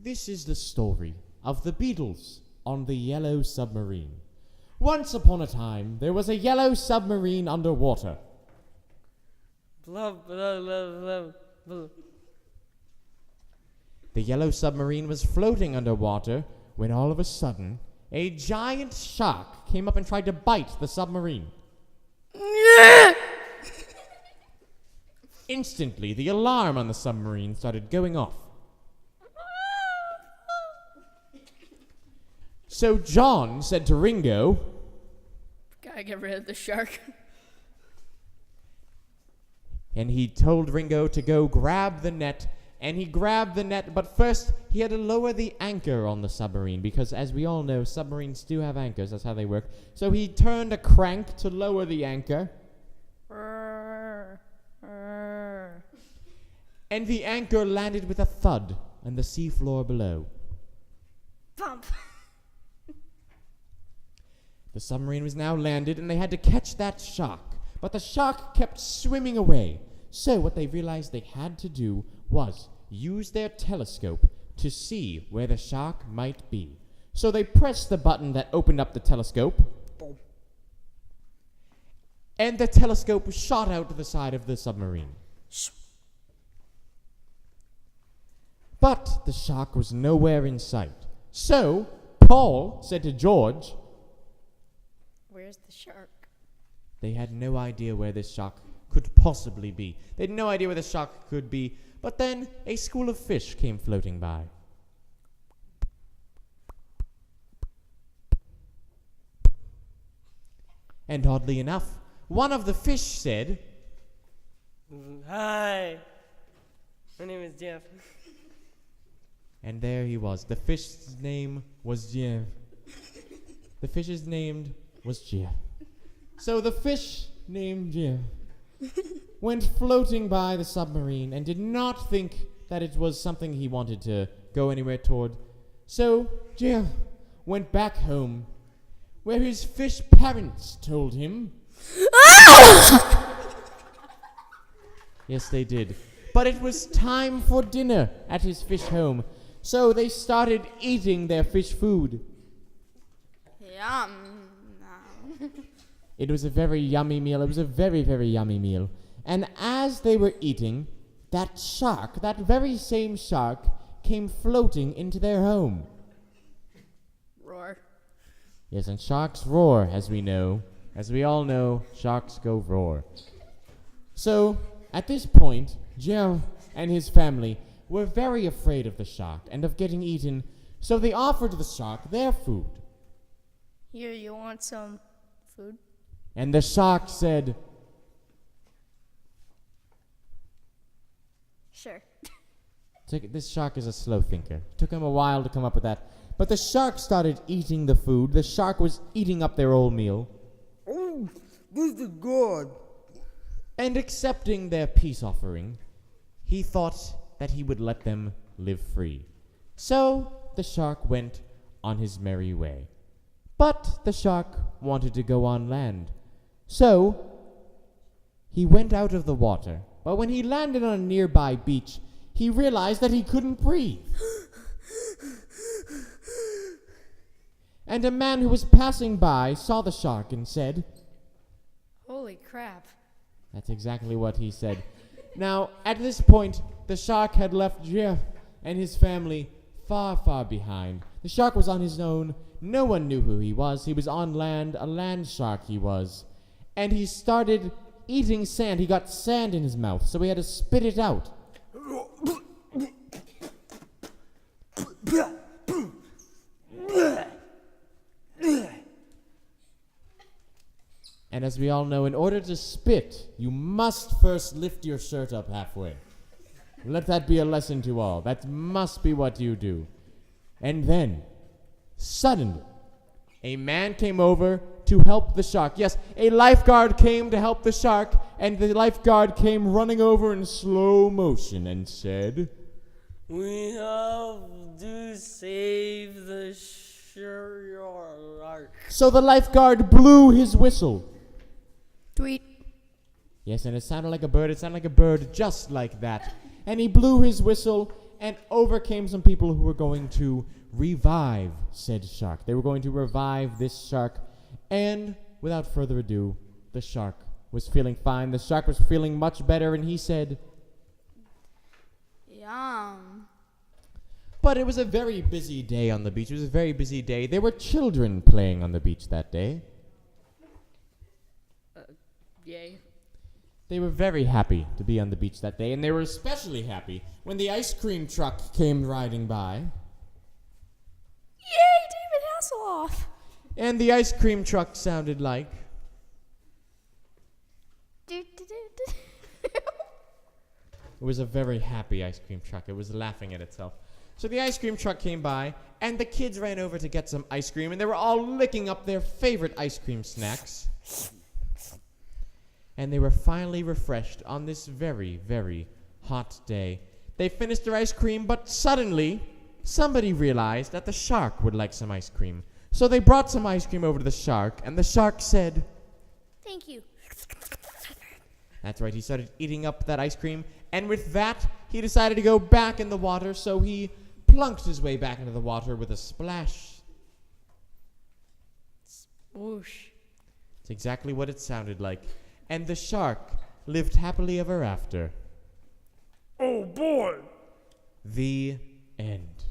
This is the story of the Beatles on the Yellow Submarine. Once upon a time, there was a yellow submarine underwater. Blah, blah, blah, blah, blah. The yellow submarine was floating underwater when all of a sudden, a giant shark came up and tried to bite the submarine. Instantly, the alarm on the submarine started going off. So John said to Ringo, Gotta get rid of the shark. and he told Ringo to go grab the net, and he grabbed the net, but first he had to lower the anchor on the submarine, because as we all know, submarines do have anchors, that's how they work. So he turned a crank to lower the anchor, and the anchor landed with a thud on the seafloor below. Pump. The submarine was now landed, and they had to catch that shark. But the shark kept swimming away. So what they realized they had to do was use their telescope to see where the shark might be. So they pressed the button that opened up the telescope, and the telescope shot out to the side of the submarine. But the shark was nowhere in sight. So Paul said to George, Where's the shark? they had no idea where this shark could possibly be. They had no idea where the shark could be. But then a school of fish came floating by. And oddly enough, one of the fish said, Hi. My name is Jeff. and there he was. The fish's name was Jeff. The fish's name was Jeff. So the fish named Jeff went floating by the submarine and did not think that it was something he wanted to go anywhere toward. So Jeff went back home, where his fish parents told him. Yes, they did. But it was time for dinner at his fish home, so they started eating their fish food. Yum. It was a very yummy meal. It was a very, very yummy meal. And as they were eating, that shark, that very same shark, came floating into their home. Roar. Yes, and sharks roar, as we know. As we all know, sharks go roar. So, at this point, Jeff and his family were very afraid of the shark and of getting eaten, so they offered the shark their food. Here, you want some food? And the shark said, Sure. this shark is a slow thinker. It took him a while to come up with that. But the shark started eating the food. The shark was eating up their old meal. Oh, this is good. And accepting their peace offering, he thought that he would let them live free. So the shark went on his merry way. But the shark wanted to go on land. So he went out of the water. But when he landed on a nearby beach, he realized that he couldn't breathe. And a man who was passing by saw the shark and said, Holy crap. That's exactly what he said. Now, at this point, the shark had left Jeff and his family far, far behind. The shark was on his own. No one knew who he was. He was on land, a land shark he was. And he started eating sand. He got sand in his mouth, so he had to spit it out. And as we all know, in order to spit, you must first lift your shirt up halfway. Let that be a lesson to all. That must be what you do. And then, suddenly, a man came over to help the shark. Yes, a lifeguard came to help the shark, and the lifeguard came running over in slow motion and said, We have to save the shark. So the lifeguard blew his whistle. Tweet. Yes, and it sounded like a bird. It sounded like a bird just like that. And he blew his whistle, and over came some people who were going to revive said shark. They were going to revive this shark, and without further ado, the shark was feeling fine. The shark was feeling much better, and he said, Yum. but it was a very busy day on the beach. It was a very busy day. There were children playing on the beach that day. Yay. They were very happy to be on the beach that day, and they were especially happy when the ice cream truck came riding by. Yay, David Hasselhoff. And the ice cream truck sounded like... It was a very happy ice cream truck. It was laughing at itself. So the ice cream truck came by, and the kids ran over to get some ice cream, and they were all licking up their favorite ice cream snacks. And they were finally refreshed on this very, very hot day. They finished their ice cream, but suddenly, somebody realized that the shark would like some ice cream. So they brought some ice cream over to the shark, and the shark said, Thank you. that's right, he started eating up that ice cream, and with that, he decided to go back in the water, so he plunked his way back into the water with a splash. Whoosh. It's exactly what it sounded like. And the shark lived happily ever after. Oh boy! The end.